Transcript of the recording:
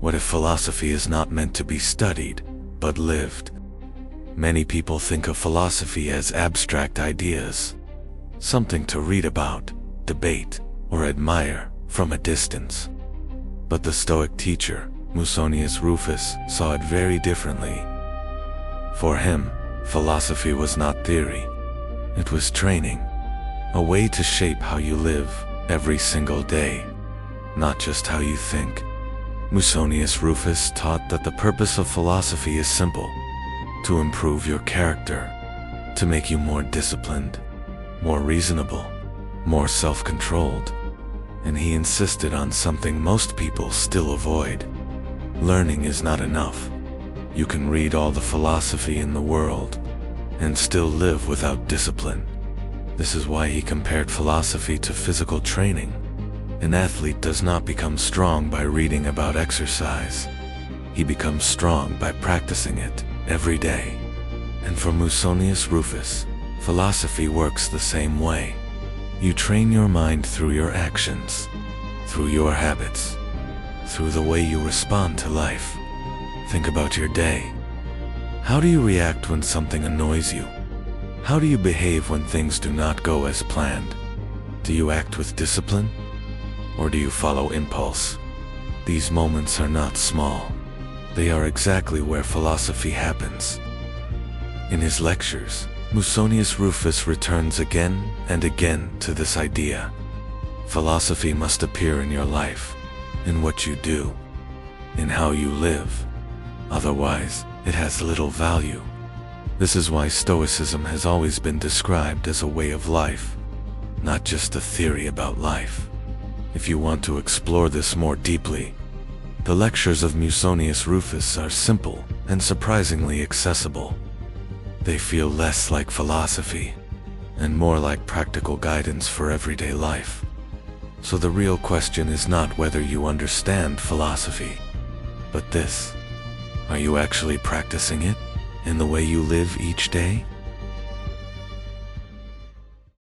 What if philosophy is not meant to be studied, but lived? Many people think of philosophy as abstract ideas, something to read about, debate, or admire from a distance. But the Stoic teacher, Musonius Rufus, saw it very differently. For him, philosophy was not theory. It was training, a way to shape how you live every single day, not just how you think. Musonius Rufus taught that the purpose of philosophy is simple: to improve your character, to make you more disciplined, more reasonable, more self-controlled. And he insisted on something most people still avoid. Learning is not enough. You can read all the philosophy in the world and still live without discipline. This is why he compared philosophy to physical training. An athlete does not become strong by reading about exercise. He becomes strong by practicing it every day. And for Musonius Rufus, philosophy works the same way. You train your mind through your actions, through your habits, through the way you respond to life. Think about your day. How do you react when something annoys you? How do you behave when things do not go as planned? Do you act with discipline? Or do you follow impulse? These moments are not small. They are exactly where philosophy happens. In his lectures, Musonius Rufus returns again and again to this idea. Philosophy must appear in your life, in what you do, in how you live. Otherwise, it has little value. This is why Stoicism has always been described as a way of life, not just a theory about life. If you want to explore this more deeply, the lectures of Musonius Rufus are simple and surprisingly accessible. They feel less like philosophy and more like practical guidance for everyday life. So the real question is not whether you understand philosophy, but this: are you actually practicing it in the way you live each day?